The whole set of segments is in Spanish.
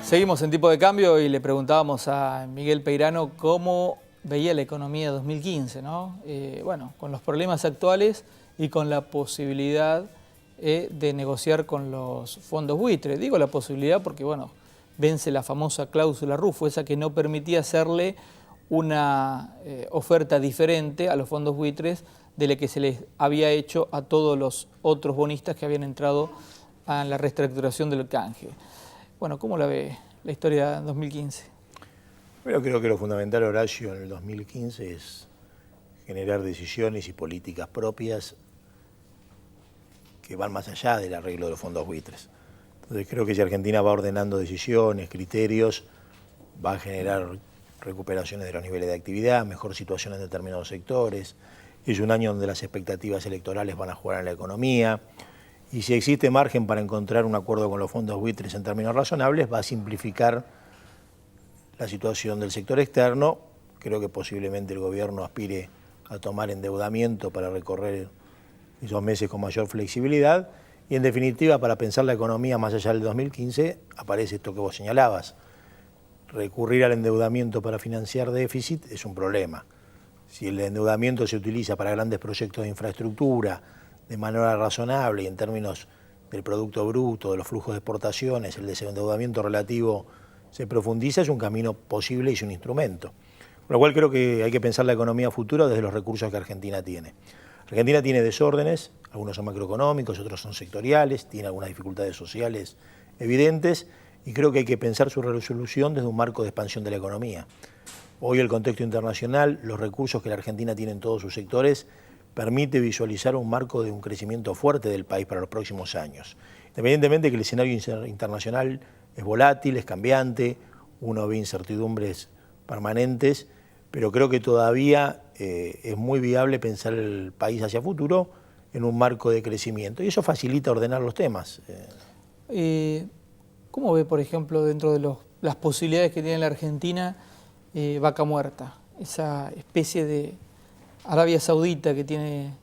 Seguimos en Tipo de Cambio y le preguntábamos a Miguel Peirano cómo veía la economía 2015, ¿no? Bueno, con los problemas actuales y con la posibilidad de negociar con los fondos buitres. Digo la posibilidad porque, bueno, vence la famosa cláusula Rufo, esa que no permitía hacerle una oferta diferente a los fondos buitres de la que se les había hecho a todos los otros bonistas que habían entrado a la reestructuración del canje. Bueno, ¿cómo la ve la historia de 2015? Bueno, creo que lo fundamental, Horacio, en el 2015 es generar decisiones y políticas propias que van más allá del arreglo de los fondos buitres. Entonces creo que si Argentina va ordenando decisiones, criterios, va a generar recuperaciones de los niveles de actividad, mejor situación en determinados sectores. Es un año donde las expectativas electorales van a jugar en la economía. Y si existe margen para encontrar un acuerdo con los fondos buitres en términos razonables, va a simplificar la situación del sector externo. Creo que posiblemente el gobierno aspire a tomar endeudamiento para recorrer esos meses con mayor flexibilidad. Y en definitiva, para pensar la economía más allá del 2015, aparece esto que vos señalabas. Recurrir al endeudamiento para financiar déficit es un problema. Si el endeudamiento se utiliza para grandes proyectos de infraestructura, de manera razonable y en términos del Producto Bruto, de los flujos de exportaciones, el desendeudamiento relativo se profundiza, es un camino posible y es un instrumento. Con lo cual creo que hay que pensar la economía futura desde los recursos que Argentina tiene. Argentina tiene desórdenes, algunos son macroeconómicos, otros son sectoriales, tiene algunas dificultades sociales evidentes y creo que hay que pensar su resolución desde un marco de expansión de la economía. Hoy el contexto internacional, los recursos que la Argentina tiene en todos sus sectores, permite visualizar un marco de un crecimiento fuerte del país para los próximos años. Independientemente de que el escenario internacional es volátil, es cambiante, uno ve incertidumbres permanentes, pero creo que todavía es muy viable pensar el país hacia futuro en un marco de crecimiento y eso facilita ordenar los temas. ¿Cómo ve, por ejemplo, dentro de las posibilidades que tiene la Argentina, Vaca Muerta, esa especie de Arabia Saudita que tiene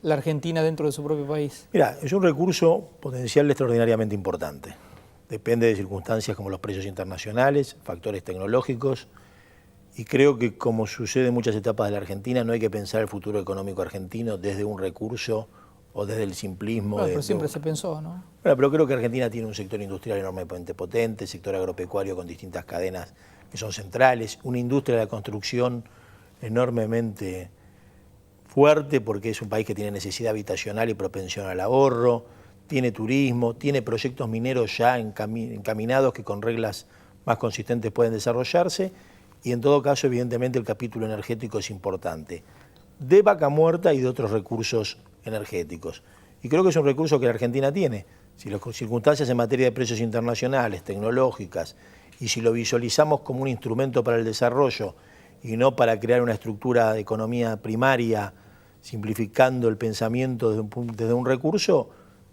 la Argentina dentro de su propio país? Mira, es un recurso potencial extraordinariamente importante. Depende de circunstancias como los precios internacionales, factores tecnológicos, y creo que como sucede en muchas etapas de la Argentina, no hay que pensar el futuro económico argentino desde un recurso o desde el simplismo. Bueno, pero siempre se pensó, ¿no? Bueno, pero creo que Argentina tiene un sector industrial enormemente potente, sector agropecuario con distintas cadenas que son centrales, una industria de la construcción enormemente fuerte porque es un país que tiene necesidad habitacional y propensión al ahorro, tiene turismo, tiene proyectos mineros ya encaminados que con reglas más consistentes pueden desarrollarse y en todo caso evidentemente el capítulo energético es importante, de Vaca Muerta y de otros recursos energéticos. Y creo que es un recurso que la Argentina tiene. Si las circunstancias en materia de precios internacionales, tecnológicas, y si lo visualizamos como un instrumento para el desarrollo y no para crear una estructura de economía primaria, simplificando el pensamiento desde un recurso,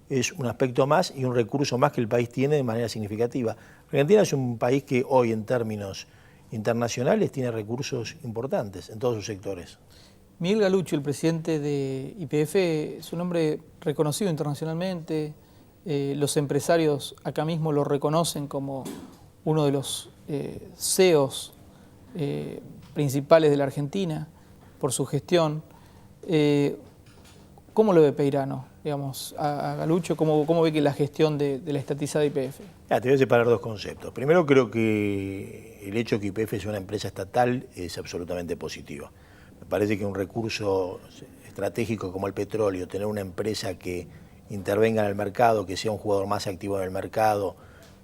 es un aspecto más y un recurso más que el país tiene de manera significativa. Argentina es un país que hoy en términos internacionales tiene recursos importantes en todos sus sectores. Miguel Galuccio, el presidente de YPF, es un hombre reconocido internacionalmente. Los empresarios acá mismo lo reconocen como uno de los CEOs principales de la Argentina por su gestión. ¿Cómo lo ve Peirano, digamos, a Galuccio? ¿Cómo ve que la gestión de la estatizada YPF? Te voy a separar dos conceptos. Primero, creo que el hecho de que YPF sea una empresa estatal es absolutamente positivo. Me parece que un recurso estratégico como el petróleo, tener una empresa que intervenga en el mercado, que sea un jugador más activo en el mercado,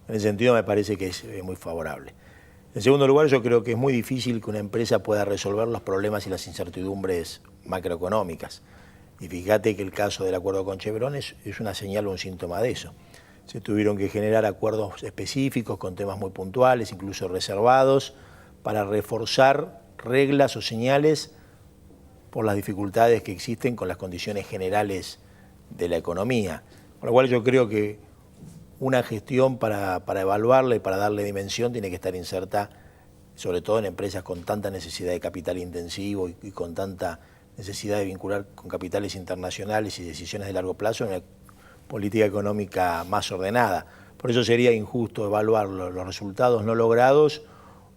en ese sentido me parece que es muy favorable. En segundo lugar, yo creo que es muy difícil que una empresa pueda resolver los problemas y las incertidumbres macroeconómicas. Y fíjate que el caso del acuerdo con Chevron es una señal o un síntoma de eso. Se tuvieron que generar acuerdos específicos con temas muy puntuales, incluso reservados, para reforzar reglas o señales por las dificultades que existen con las condiciones generales de la economía. Con lo cual yo creo que una gestión para evaluarla y para darle dimensión tiene que estar inserta sobre todo en empresas con tanta necesidad de capital intensivo y con tanta necesidad de vincular con capitales internacionales y decisiones de largo plazo en una política económica más ordenada. Por eso sería injusto evaluar los resultados no logrados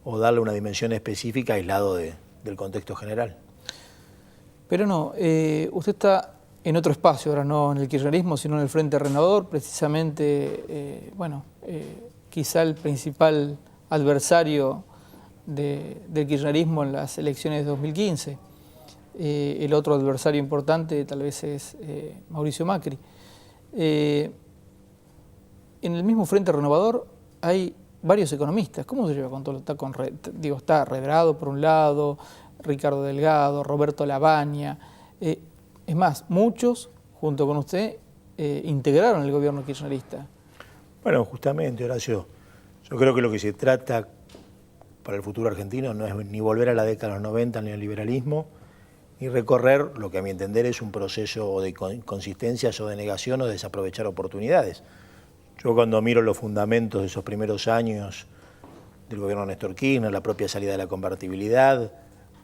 o darle una dimensión específica aislado del contexto general. Pero no, usted está en otro espacio, ahora no en el kirchnerismo, sino en el Frente Renovador, precisamente, quizá el principal adversario del kirchnerismo en las elecciones de 2015. El otro adversario importante tal vez es Mauricio Macri. En el mismo Frente Renovador hay varios economistas. ¿Cómo se lleva con todo? Está Redrado por un lado, Ricardo Delgado, Roberto Labaña. Es más, muchos, junto con usted, integraron el gobierno kirchnerista. Bueno, justamente, Horacio, yo creo que lo que se trata para el futuro argentino no es ni volver a la década de los 90 al neoliberalismo, ni recorrer lo que a mi entender es un proceso de inconsistencias o de negación o de desaprovechar oportunidades. Yo cuando miro los fundamentos de esos primeros años del gobierno de Néstor Kirchner, la propia salida de la convertibilidad,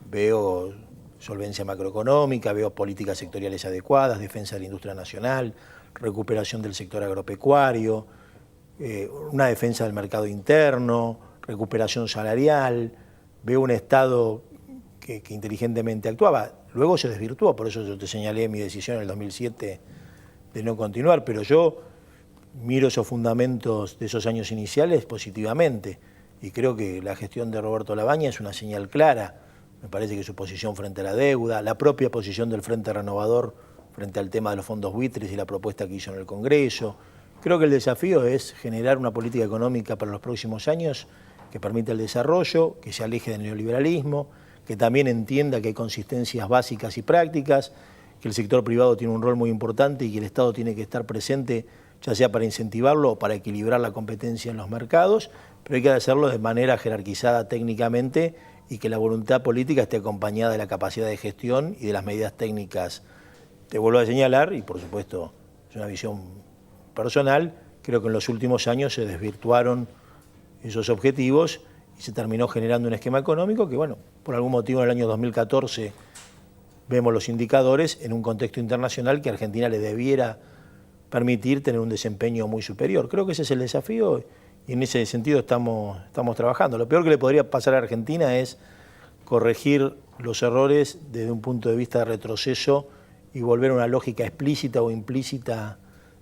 veo solvencia macroeconómica, veo políticas sectoriales adecuadas, defensa de la industria nacional, recuperación del sector agropecuario, una defensa del mercado interno, recuperación salarial, veo un Estado que inteligentemente actuaba. Luego se desvirtuó, por eso yo te señalé mi decisión en el 2007 de no continuar, pero yo miro esos fundamentos de esos años iniciales positivamente y creo que la gestión de Roberto Labaña es una señal clara. Me parece que su posición frente a la deuda, la propia posición del Frente Renovador frente al tema de los fondos buitres y la propuesta que hizo en el Congreso. Creo que el desafío es generar una política económica para los próximos años que permita el desarrollo, que se aleje del neoliberalismo, que también entienda que hay consistencias básicas y prácticas, que el sector privado tiene un rol muy importante y que el Estado tiene que estar presente, ya sea para incentivarlo o para equilibrar la competencia en los mercados, pero hay que hacerlo de manera jerarquizada técnicamente y que la voluntad política esté acompañada de la capacidad de gestión y de las medidas técnicas. Te vuelvo a señalar, y por supuesto es una visión personal, creo que en los últimos años se desvirtuaron esos objetivos y se terminó generando un esquema económico que, bueno, por algún motivo en el año 2014 vemos los indicadores en un contexto internacional que a Argentina le debiera permitir tener un desempeño muy superior. Creo que ese es el desafío y en ese sentido estamos trabajando. Lo peor que le podría pasar a Argentina es corregir los errores desde un punto de vista de retroceso y volver a una lógica explícita o implícita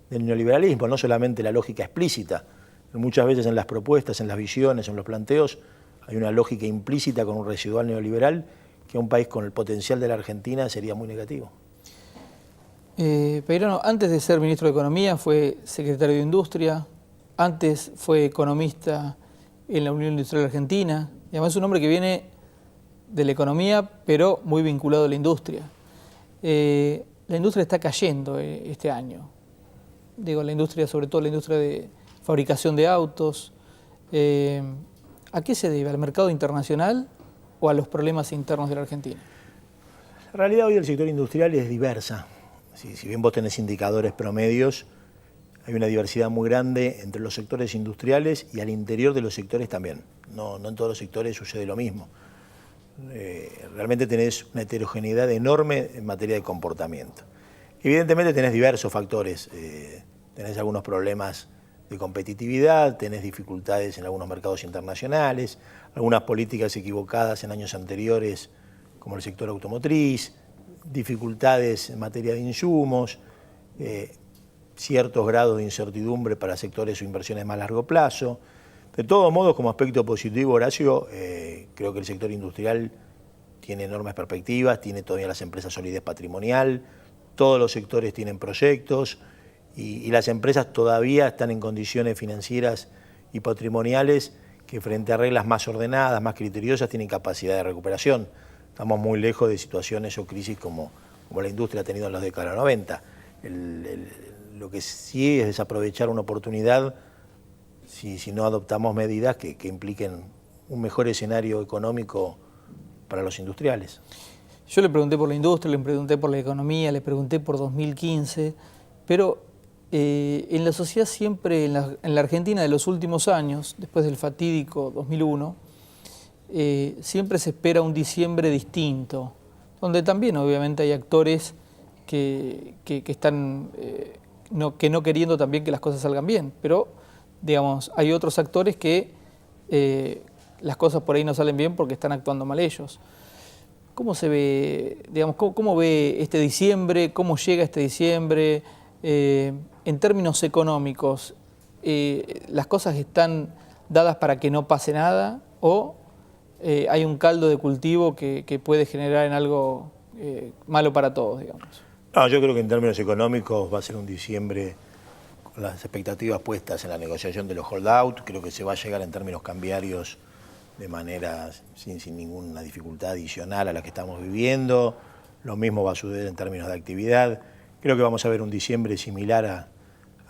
del neoliberalismo, no solamente la lógica explícita. Muchas veces en las propuestas, en las visiones, en los planteos, hay una lógica implícita con un residual neoliberal que a un país con el potencial de la Argentina sería muy negativo. Peirano, antes de ser ministro de Economía fue secretario de Industria, antes fue economista en la Unión Industrial Argentina, y además es un hombre que viene de la economía, pero muy vinculado a la industria. La industria está cayendo este año. Digo, la industria, sobre todo la industria de fabricación de autos. ¿A qué se debe? ¿Al mercado internacional o a los problemas internos de la Argentina? La realidad hoy del sector industrial es diversa. Si bien vos tenés indicadores promedios, hay una diversidad muy grande entre los sectores industriales y al interior de los sectores también. No en todos los sectores sucede lo mismo. Realmente tenés una heterogeneidad enorme en materia de comportamiento. Evidentemente tenés diversos factores. Tenés algunos problemas de competitividad, tenés dificultades en algunos mercados internacionales, algunas políticas equivocadas en años anteriores, como el sector automotriz, dificultades en materia de insumos, ciertos grados de incertidumbre para sectores o inversiones más a largo plazo. De todos modos, como aspecto positivo, Horacio, creo que el sector industrial tiene enormes perspectivas, tiene todavía las empresas solidez patrimonial, todos los sectores tienen proyectos y las empresas todavía están en condiciones financieras y patrimoniales que frente a reglas más ordenadas, más criteriosas, tienen capacidad de recuperación. Estamos muy lejos de situaciones o crisis como la industria ha tenido en las décadas 90. Lo que sí es desaprovechar una oportunidad si no adoptamos medidas que impliquen un mejor escenario económico para los industriales. Yo le pregunté por la industria, le pregunté por la economía, le pregunté por 2015, pero en la sociedad siempre, en la Argentina de los últimos años, después del fatídico 2001, siempre se espera un diciembre distinto, donde también obviamente hay actores que están no queriendo también que las cosas salgan bien, pero digamos, hay otros actores que las cosas por ahí no salen bien porque están actuando mal ellos. ¿Cómo se ve, digamos, cómo ve este diciembre? ¿Cómo llega este diciembre? En términos económicos, ¿las cosas están dadas para que no pase nada o hay un caldo de cultivo que puede generar en algo malo para todos, digamos? No, yo creo que en términos económicos va a ser un diciembre con las expectativas puestas en la negociación de los holdout. Creo que se va a llegar en términos cambiarios de manera sin ninguna dificultad adicional a la que estamos viviendo. Lo mismo va a suceder en términos de actividad. Creo que vamos a ver un diciembre similar a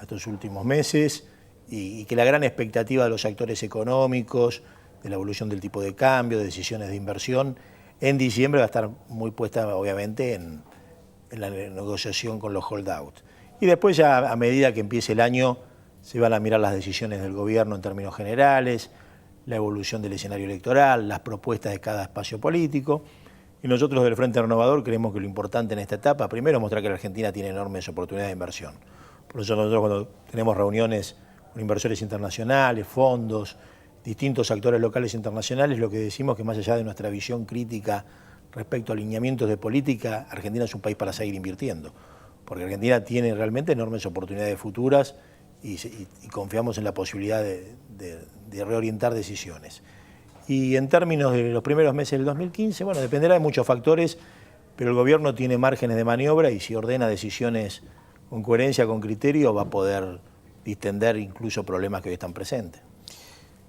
estos últimos meses y que la gran expectativa de los actores económicos, de la evolución del tipo de cambio, de decisiones de inversión, en diciembre va a estar muy puesta obviamente en la negociación con los holdout. Y después ya a medida que empiece el año se van a mirar las decisiones del gobierno en términos generales, la evolución del escenario electoral, las propuestas de cada espacio político. Y nosotros del Frente Renovador creemos que lo importante en esta etapa, primero, es mostrar que la Argentina tiene enormes oportunidades de inversión. Por eso nosotros cuando tenemos reuniones con inversores internacionales, fondos, distintos actores locales e internacionales, lo que decimos es que más allá de nuestra visión crítica respecto a alineamientos de política, Argentina es un país para seguir invirtiendo. Porque Argentina tiene realmente enormes oportunidades futuras y confiamos en la posibilidad de reorientar decisiones. Y en términos de los primeros meses del 2015, bueno, dependerá de muchos factores, pero el gobierno tiene márgenes de maniobra y si ordena decisiones con coherencia, con criterio, va a poder distender incluso problemas que hoy están presentes.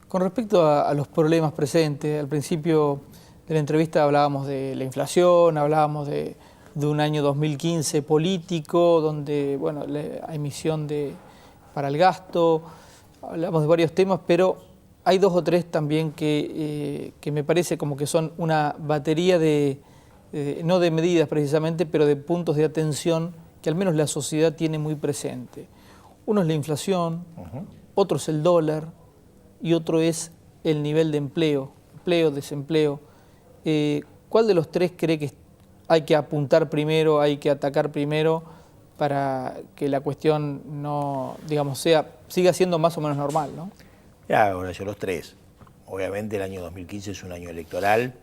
Con respecto a los problemas presentes, al principio de la entrevista hablábamos de la inflación, hablábamos de un año 2015 político, donde, bueno, la emisión para el gasto, hablamos de varios temas, pero hay dos o tres también que me parece como que son una batería no de medidas precisamente, pero de puntos de atención que al menos la sociedad tiene muy presente. Uno es la inflación, otro es el dólar y otro es el nivel de empleo, desempleo. ¿Cuál de los tres cree que hay que apuntar primero, hay que atacar primero para que la cuestión no, digamos, siga siendo más o menos normal, ¿no? Ya, ahora yo los tres. Obviamente el año 2015 es un año electoral.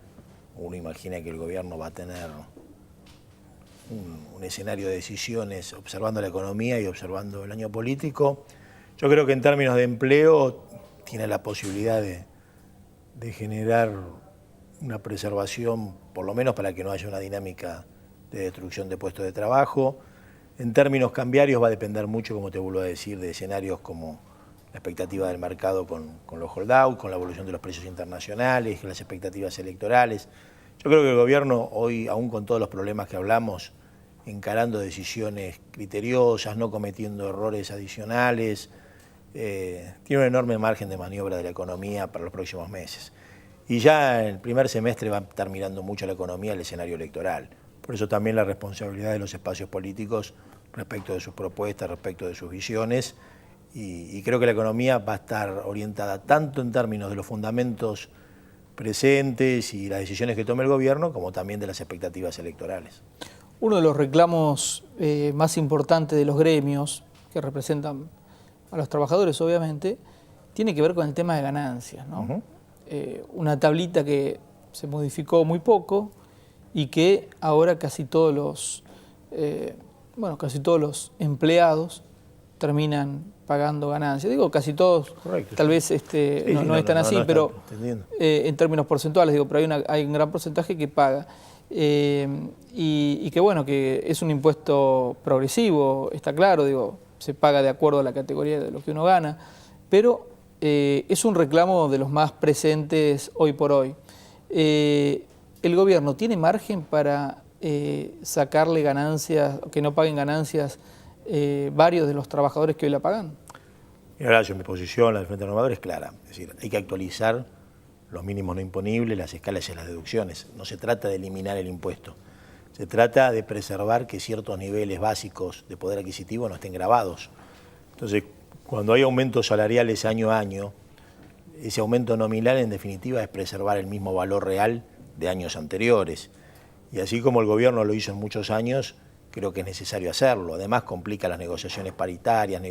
Uno imagina que el gobierno va a tener un escenario de decisiones observando la economía y observando el año político. Yo creo que en términos de empleo tiene la posibilidad de generar una preservación, por lo menos para que no haya una dinámica de destrucción de puestos de trabajo. En términos cambiarios va a depender mucho, como te vuelvo a decir, de escenarios como la expectativa del mercado con los holdout, con la evolución de los precios internacionales, las expectativas electorales. Yo creo que el gobierno hoy, aún con todos los problemas que hablamos, encarando decisiones criteriosas, no cometiendo errores adicionales, tiene un enorme margen de maniobra de la economía para los próximos meses. Y ya el primer semestre va a estar mirando mucho la economía al escenario electoral. Por eso también la responsabilidad de los espacios políticos respecto de sus propuestas, respecto de sus visiones. Y creo que la economía va a estar orientada tanto en términos de los fundamentos presentes y las decisiones que tome el gobierno, como también de las expectativas electorales. Uno de los reclamos más importantes de los gremios, que representan a los trabajadores obviamente, tiene que ver con el tema de ganancias, ¿no? Una tablita que se modificó muy poco y que ahora casi todos los empleados terminan pagando ganancias. Digo casi todos, correcto, tal vez no es tan así, pero en términos porcentuales, digo, pero hay un gran porcentaje que paga. Y que bueno, que es un impuesto progresivo, está claro, digo, se paga de acuerdo a la categoría de lo que uno gana, pero es un reclamo de los más presentes hoy por hoy. ¿El gobierno tiene margen para sacarle ganancias, que no paguen ganancias varios de los trabajadores que hoy la pagan? Mira, mi posición, la del Frente Renovador, es clara. Es decir, hay que actualizar los mínimos no imponibles, las escalas y las deducciones. No se trata de eliminar el impuesto. Se trata de preservar que ciertos niveles básicos de poder adquisitivo no estén gravados. Entonces, cuando hay aumentos salariales año a año, ese aumento nominal en definitiva es preservar el mismo valor real de años anteriores. Y así como el gobierno lo hizo en muchos años, creo que es necesario hacerlo. Además complica las negociaciones paritarias,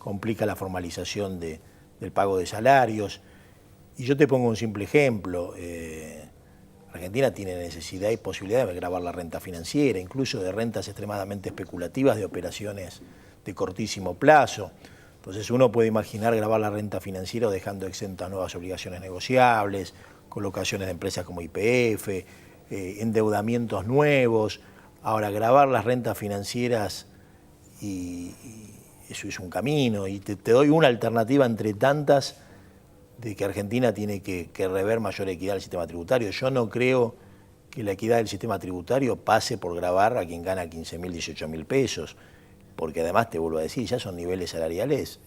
complica la formalización del pago de salarios. Y yo te pongo un simple ejemplo. Argentina tiene necesidad y posibilidad de gravar la renta financiera, incluso de rentas extremadamente especulativas, de operaciones de cortísimo plazo. Entonces uno puede imaginar gravar la renta financiera dejando exentas nuevas obligaciones negociables, colocaciones de empresas como YPF, endeudamientos nuevos. Ahora, gravar las rentas financieras, y eso es un camino, y te doy una alternativa entre tantas de que Argentina tiene que rever mayor equidad del sistema tributario. Yo no creo que la equidad del sistema tributario pase por gravar a quien gana 15.000, 18.000 pesos, porque además, te vuelvo a decir, ya son niveles salariales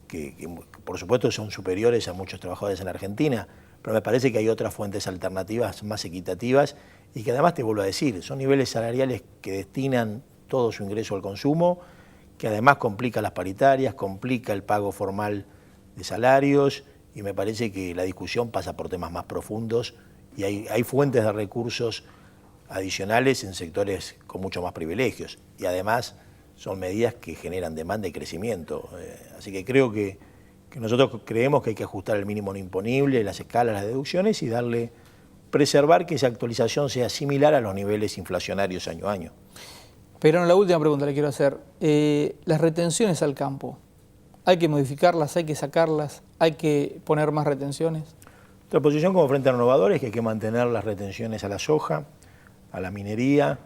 que por supuesto son superiores a muchos trabajadores en la Argentina, pero me parece que hay otras fuentes alternativas más equitativas y que además, te vuelvo a decir, son niveles salariales que destinan todo su ingreso al consumo, que además complica las paritarias, complica el pago formal de salarios, y me parece que la discusión pasa por temas más profundos y hay fuentes de recursos adicionales en sectores con mucho más privilegios, y además son medidas que generan demanda y crecimiento. Así que creo que nosotros creemos que hay que ajustar el mínimo no imponible, las escalas, las deducciones, y preservar que esa actualización sea similar a los niveles inflacionarios año a año. Pero la última pregunta le quiero hacer. Las retenciones al campo, ¿hay que modificarlas, hay que sacarlas, hay que poner más retenciones? Nuestra posición como Frente Renovador es que hay que mantener las retenciones a la soja, a la minería,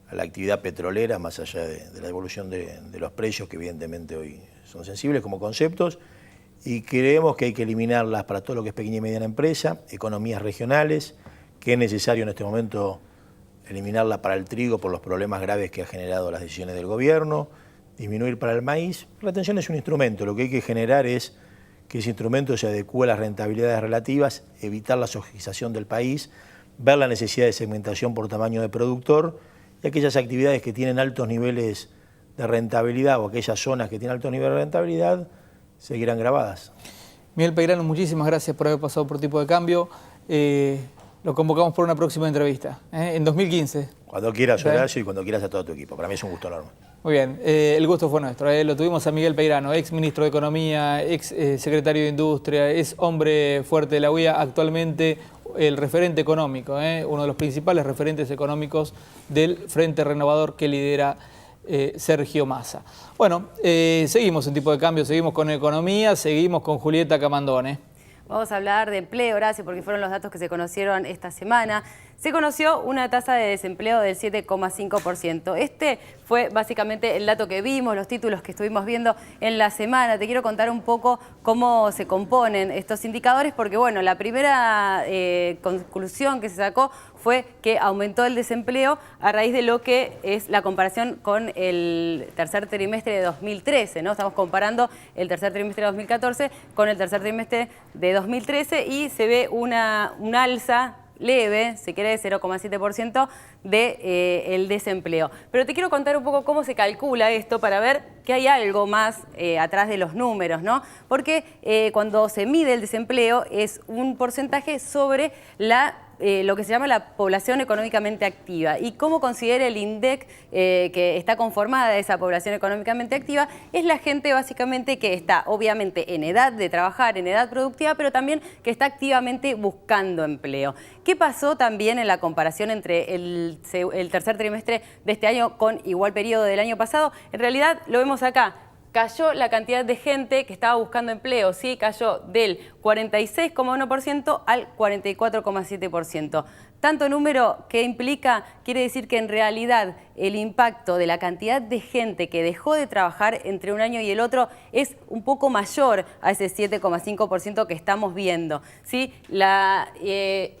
a la actividad petrolera, más allá de la evolución de los precios, que evidentemente hoy son sensibles como conceptos, y creemos que hay que eliminarlas para todo lo que es pequeña y mediana empresa, economías regionales, que es necesario en este momento eliminarla para el trigo por los problemas graves que ha generado las decisiones del gobierno, disminuir para el maíz. La retención es un instrumento, lo que hay que generar es que ese instrumento se adecue a las rentabilidades relativas, evitar la sojización del país, ver la necesidad de segmentación por tamaño de productor, y aquellas actividades que tienen altos niveles de rentabilidad o aquellas zonas que tienen altos niveles de rentabilidad seguirán grabadas. Miguel Peirano, muchísimas gracias por haber pasado por Tipo de Cambio. Lo convocamos por una próxima entrevista, en 2015. Cuando quieras, Horacio, y cuando quieras a todo tu equipo. Para mí es un gusto enorme. Muy bien, el gusto fue nuestro. Lo tuvimos a Miguel Peirano, ex ministro de Economía, ex secretario de Industria, es hombre fuerte de la UIA, actualmente el referente económico, uno de los principales referentes económicos del Frente Renovador que lidera Sergio Massa. Bueno, seguimos en Tipo de Cambio, seguimos con economía, seguimos con Julieta Camandone. Vamos a hablar de empleo, Horacio, porque fueron los datos que se conocieron esta semana. Se conoció una tasa de desempleo del 7,5%. Este fue básicamente el dato que vimos, los títulos que estuvimos viendo en la semana. Te quiero contar un poco cómo se componen estos indicadores, porque bueno, la primera conclusión que se sacó fue que aumentó el desempleo a raíz de lo que es la comparación con el tercer trimestre de 2013, ¿no? Estamos comparando el tercer trimestre de 2014 con el tercer trimestre de 2013 y se ve un alza leve, si querés, 0,7% del desempleo. Pero te quiero contar un poco cómo se calcula esto para ver que hay algo más atrás de los números, ¿no? Porque cuando se mide el desempleo es un porcentaje sobre lo que se llama la población económicamente activa. Y cómo considera el INDEC que está conformada esa población económicamente activa, es la gente básicamente que está obviamente en edad de trabajar, en edad productiva, pero también que está activamente buscando empleo. ¿Qué pasó también en la comparación entre el tercer trimestre de este año con igual periodo del año pasado? En realidad lo vemos acá. Cayó la cantidad de gente que estaba buscando empleo, ¿sí? Cayó del 46,1% al 44,7%. Tanto número que implica, quiere decir que en realidad el impacto de la cantidad de gente que dejó de trabajar entre un año y el otro es un poco mayor a ese 7,5% que estamos viendo, ¿sí? La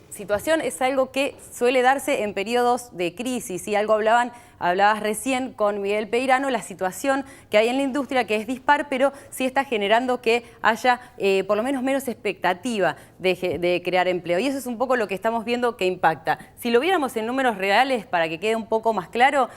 situación es algo que suele darse en periodos de crisis, y algo hablabas recién con Miguel Peirano, la situación que hay en la industria, que es dispar, pero sí está generando que haya por lo menos menos expectativa de crear empleo. Y eso es un poco lo que estamos viendo que impacta. Si lo viéramos en números reales, para que quede un poco más claro,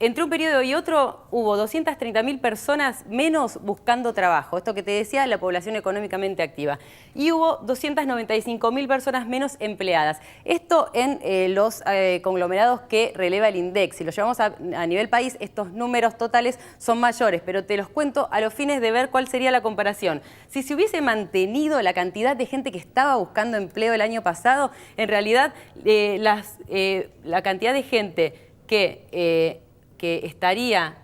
Entre un periodo y otro hubo 230.000 personas menos buscando trabajo, esto que te decía, la población económicamente activa, y hubo 295.000 personas menos empleadas. Esto en los conglomerados que releva el INDEC. Si lo llevamos a nivel país, estos números totales son mayores, pero te los cuento a los fines de ver cuál sería la comparación. Si se hubiese mantenido la cantidad de gente que estaba buscando empleo el año pasado, en realidad la cantidad de gente que estaría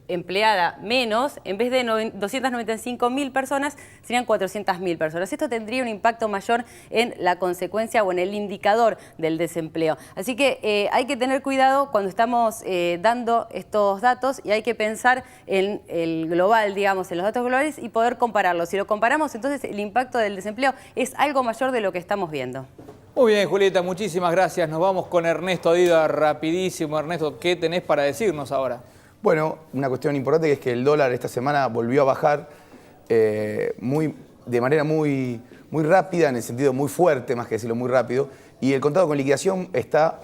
empleada menos, en vez de 295.000 personas, serían 400.000 personas. Esto tendría un impacto mayor en la consecuencia o en el indicador del desempleo. Así que hay que tener cuidado cuando estamos dando estos datos y hay que pensar en el global, digamos, en los datos globales y poder compararlos. Si lo comparamos, entonces el impacto del desempleo es algo mayor de lo que estamos viendo. Muy bien, Julieta, muchísimas gracias. Nos vamos con Ernesto Dida rapidísimo. Ernesto, ¿qué tenés para decirnos ahora? Bueno, una cuestión importante que es que el dólar esta semana volvió a bajar de manera muy rápida, en el sentido muy fuerte, más que decirlo muy rápido, y el contado con liquidación está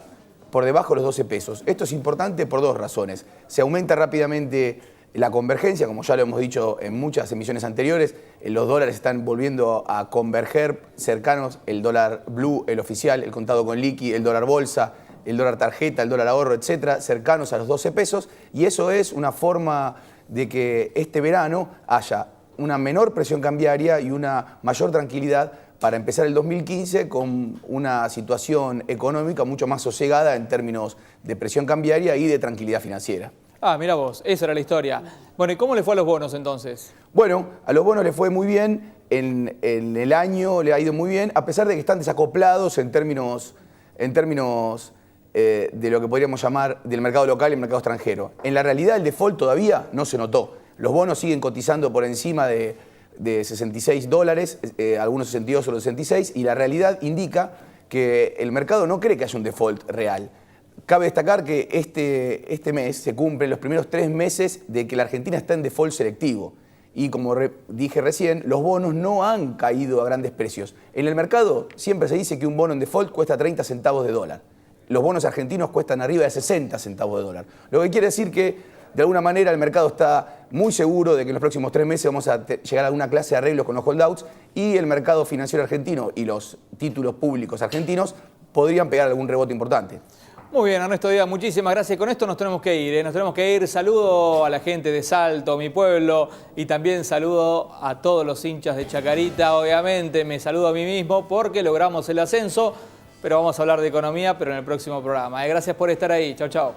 por debajo de los 12 pesos. Esto es importante por dos razones. Se aumenta rápidamente la convergencia, como ya lo hemos dicho en muchas emisiones anteriores, los dólares están volviendo a converger cercanos, el dólar blue, el oficial, el contado con liqui, el dólar bolsa, el dólar tarjeta, el dólar ahorro, etcétera, cercanos a los 12 pesos, y eso es una forma de que este verano haya una menor presión cambiaria y una mayor tranquilidad para empezar el 2015 con una situación económica mucho más sosegada en términos de presión cambiaria y de tranquilidad financiera. Ah, mira vos, esa era la historia. Bueno, ¿y cómo le fue a los bonos entonces? Bueno, a los bonos le fue muy bien, en el año le ha ido muy bien, a pesar de que están desacoplados en términos de lo que podríamos llamar del mercado local y el mercado extranjero. En la realidad el default todavía no se notó. Los bonos siguen cotizando por encima de $66, algunos 62 o los 66, y la realidad indica que el mercado no cree que haya un default real. Cabe destacar que este mes se cumplen los primeros 3 meses de que la Argentina está en default selectivo. Y como dije recién, los bonos no han caído a grandes precios. En el mercado siempre se dice que un bono en default cuesta 30 centavos de dólar. Los bonos argentinos cuestan arriba de 60 centavos de dólar. Lo que quiere decir que, de alguna manera, el mercado está muy seguro de que en los próximos 3 meses vamos a llegar a alguna clase de arreglos con los holdouts y el mercado financiero argentino y los títulos públicos argentinos podrían pegar algún rebote importante. Muy bien, Ernesto Díaz, muchísimas gracias. Con esto nos tenemos que ir, Nos tenemos que ir. Saludo a la gente de Salto, mi pueblo, y también saludo a todos los hinchas de Chacarita. Obviamente me saludo a mí mismo porque logramos el ascenso, pero vamos a hablar de economía, pero en el próximo programa. Gracias por estar ahí. Chau, chau.